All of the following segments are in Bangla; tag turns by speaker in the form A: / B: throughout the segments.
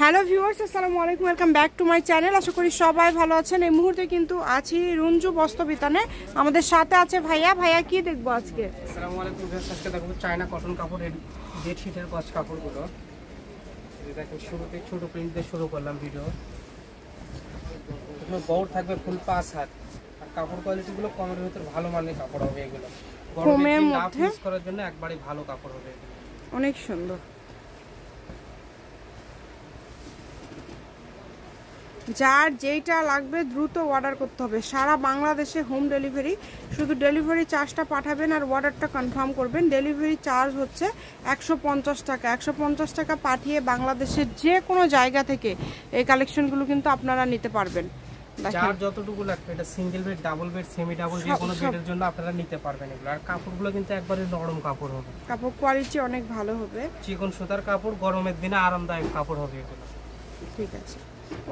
A: হ্যালো ভিউয়ার্স, আসসালামু আলাইকুম, welcome back to my channel. আশা করি সবাই ভালো আছেন। এই মুহূর্তে কিন্তু আছি রঞ্জু বস্ত্রবিতানে। আমাদের সাথে আছে ভাইয়া। ভাইয়া কি দেখবো আজকে?
B: আসসালামু আলাইকুম ভিউয়ার্স, আজকে দেখো চায়না কটন কাপড়ের বেডশিটের গজ কাপড়গুলো। দেখেন শুরুতে ছোট প্রিন্ট দিয়ে শুরু করলাম ভিডিও। এগুলো বড় থাকবে ফুল 5 হাত, আর কাপড় কোয়ালিটিগুলো কমের ভিতর ভালো মানের কাপড় হবে। এগুলো
A: কমের মধ্যে
B: ইউজ করার জন্য একবারে ভালো কাপড় হবে।
A: অনেক সুন্দর। যার যেইটা লাগবে দ্রুত অর্ডার করতে হবে। সারা বাংলাদেশে হোম ডেলিভারি। শুধু ডেলিভারি চার্জটা পাঠাবেন আর অর্ডারটা কনফার্ম করবেন। ডেলিভারি চার্জ হচ্ছে 150 টাকা। 150 টাকা পাঠিয়ে বাংলাদেশের যে কোনো জায়গা থেকে এই কালেকশনগুলো কিন্তু আপনারা নিতে পারবেন।
B: যার যতটুকু লাগবে, এটা single bed, double bed, semi double, যে কোনো বেডের জন্য আপনারা নিতে পারবেন এগুলো। আর কাপড়গুলো কিন্তু একবারে নরম কাপড় হবে,
A: কাপড় কোয়ালিটি অনেক ভালো হবে।
B: চিকন সুতার কাপড়, গরমের দিনে আরামদায়ক কাপড় হবে এগুলো।
A: ঠিক আছে,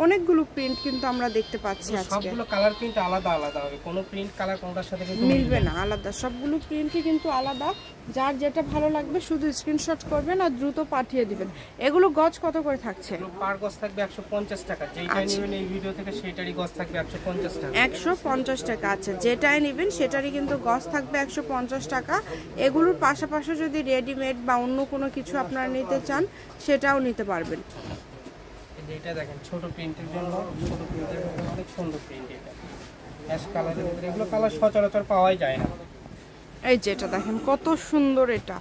A: অনেকগুলো প্রিন্ট কিন্তু আমরা দেখতে পাচ্ছি আজকে।
B: সবগুলো কালার প্রিন্ট আলাদা আলাদা হবে, কোনো প্রিন্ট কালার কোনটার সাথে কিন্তু
A: মিলবে না, আলাদা। সবগুলো প্রিন্টই কিন্তু আলাদা। যার যেটা ভালো লাগবে শুধু স্ক্রিনশট করবেন আর দ্রুত পাঠিয়ে দিবেন। এগুলো গজ কত করে থাকছে?
B: পার গজ থাকবে 150 টাকা। যেটাই নেবেন এই ভিডিও থেকে সেটারই গজ থাকবে 150 টাকা।
A: 150 টাকা। আচ্ছা, যেটাই নেবেন সেটারই কিন্তু গজ থাকবে 150 টাকা। এগুলোর পাশাপাশি যদি রেডিমেড বা অন্য কোনো কিছু আপনারা নিতে চান সেটাও নিতে পারবেন।
B: এটা দেখেন ছোট প্রিন্টের জন্য, ছোট প্রিন্টের মধ্যে অনেক সুন্দর প্রিন্ট। এটা অ্যাশ কালারের ভিতরে, এগুলো কালার সচরাচর পাওয়াই যায় না।
A: এই যেটা দেখেন কত সুন্দর। এটা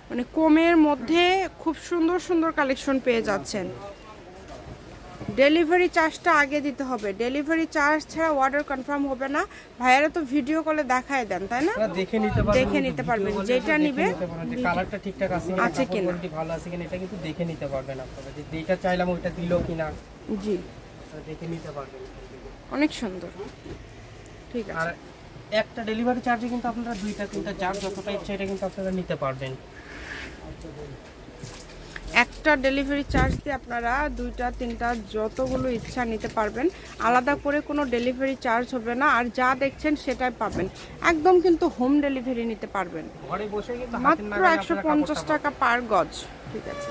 A: মানে কমের মধ্যে খুব সুন্দর সুন্দর কালেকশন পেয়ে যাচ্ছেন। ডেলিভারি চার্জটা আগে দিতে হবে। ডেলিভারি চার্জ ছাড়া অর্ডার কনফার্ম হবে না। ভাইয়ারা তো ভিডিও কলে দেখায় দেন, তাই না? দেখে নিতে পারবেন যেটা নেবেন।
B: কালারটা ঠিকঠাক আছে কিনা, কোয়ালিটি ভালো আছে কিনা, এটা কিন্তু দেখে নিতে পারবেন আপনারা। যে যেটা চাইলাম ওইটা দিলো কিনা,
A: জি
B: দেখে নিতে পারবেন।
A: অনেক সুন্দর। ঠিক আছে,
B: আর একটা ডেলিভারি চার্জে কিন্তু আপনারা 2টা 3টা যার যতটা ইচ্ছা এটা কিন্তু আপনারা নিতে পারবেন।
A: একটা ডেলিভারি চার্জ দিয়ে আপনারা 2টা 3টা যতগুলো ইচ্ছা নিতে পারবেন। আলাদা করে কোনো ডেলিভারি চার্জ হবে না। আর যা দেখছেন সেটাই পাবেন। একদম কিন্তু হোম ডেলিভারি নিতে পারবেন।
B: ঘরে বসে কিন্তু
A: মাত্র 150 টাকা পার গজ। ঠিক আছে।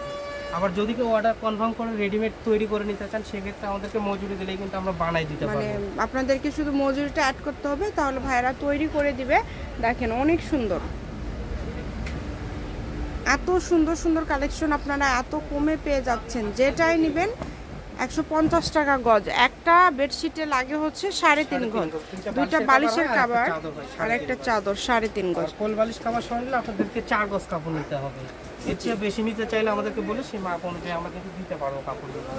B: আবার যদি কেউ অর্ডার কনফার্ম করে রেডিমেড তৈরি করে নিতে চান, সেক্ষেত্রে আমাদেরকে মজুরি দিলেই কিন্তু আমরা বানাই দিতে পারবো।
A: মানে আপনাদেরকে শুধু মজুরিটা অ্যাড করতে হবে, তাহলে ভাইরা তৈরি করে দিবে। দেখেন অনেক সুন্দর। এত সুন্দর সুন্দর কালেকশন আপনারা এত কমে পেয়ে যাচ্ছেন। যেটাই নেবেন 150 টাকা গজ। একটা বেডশিটে লাগে হচ্ছে 3.5 গজ। 2টা বালিশের কভার আর একটা চাদর 3.5 গজ।
B: কোল বালিশ কভার সহ নিলে আপনাদেরকে 4 গজ কাপড় নিতে হবে। এর চেয়ে বেশি নিতে চাইলে আমাদেরকে বলে সেই মাপ অনুযায়ী আমরা কিন্তু দিতে পারবো কাপড়গুলো।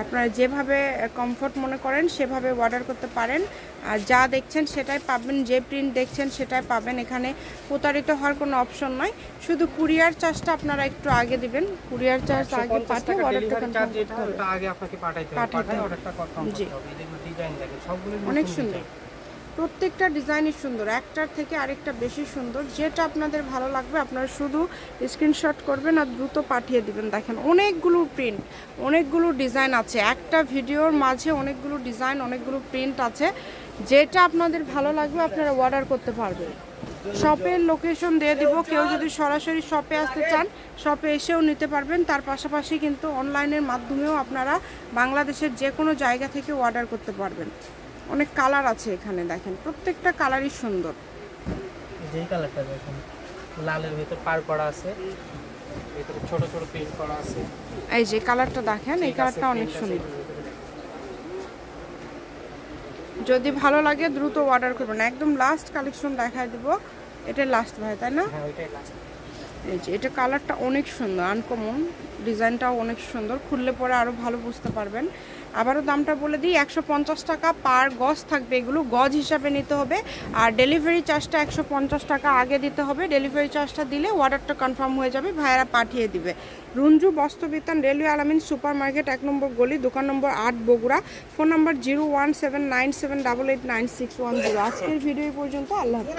A: আপনারা যেভাবে কমফোর্ট মনে করেন সেভাবে অর্ডার করতে পারেন। আর যা দেখছেন সেটাই পাবেন, যে প্রিন্ট দেখছেন সেটাই পাবেন। এখানে প্রতারিত হওয়ার কোনো অপশন নয়। শুধু কুরিয়ার চার্জটা আপনারা একটু আগে দিবেন। কুরিয়ার চার্জ আগে পাঠিয়ে অর্ডারটা কনফার্ম করতে হবে।
B: আগে আপনাকে পাঠাইতে হবে, অর্ডারটা কনফার্ম করতে হবে। এই দেখুন ডিজাইন দেখেন, সবগুলো
A: অনেক সুন্দর। প্রত্যেকটা ডিজাইনই সুন্দর, একটার থেকে আরেকটা বেশি সুন্দর। যেটা আপনাদের ভালো লাগবে আপনারা শুধু স্ক্রিনশট করবেন আর দ্রুত পাঠিয়ে দিবেন। দেখেন অনেকগুলো প্রিন্ট, অনেকগুলো ডিজাইন আছে। একটা ভিডিওর মাঝে অনেকগুলো ডিজাইন, অনেকগুলো প্রিন্ট আছে। যেটা আপনাদের ভালো লাগবে আপনারা অর্ডার করতে পারবেন। শপের লোকেশন দিয়ে দিব। কেউ যদি সরাসরি শপে আসতে চান শপে এসেও নিতে পারবেন। তার পাশাপাশি কিন্তু অনলাইনের মাধ্যমেও আপনারা বাংলাদেশের যে কোনো জায়গা থেকে অর্ডার করতে পারবেন। অনেক কালার আছে এখানে, দেখেন প্রত্যেকটা কালারই সুন্দর।
B: যেই কালারটা দেখেন, লালের ভিতর পার করা আছে, ভিতরে ছোট ছোট প্রিন্ট করা আছে।
A: এই যে কালারটা দেখেন, এই কালারটা অনেক সুন্দর। যদি ভালো লাগে দ্রুত অর্ডার করবেন। একদম লাস্ট কালেকশন দেখায় দিব। এটা লাস্ট ভাই, তাই না?
B: হ্যাঁ, ওইটাই লাস্ট।
A: এই যে এটা কালারটা অনেক সুন্দর, আনকমন। ডিজাইনটাও অনেক সুন্দর। খুললে পরে আরও ভালো বুঝতে পারবেন। আবারও দামটা বলে দিই, 150 টাকা পার গজ থাকবে। এগুলো গজ হিসাবে নিতে হবে। আর ডেলিভারি চার্জটা 150 টাকা আগে দিতে হবে। ডেলিভারি চার্জটা দিলে অর্ডারটা কনফার্ম হয়ে যাবে, ভাইয়েরা পাঠিয়ে দিবে। রঞ্জু বস্ত্রবিতান, রেলওয়ে আলামিন সুপার মার্কেট, 1 নম্বর গলি, দোকান নম্বর 8, বগুড়া। Phone number 01797889610। আজকের ভিডিও পর্যন্ত। আল্লাহ হাফেজ।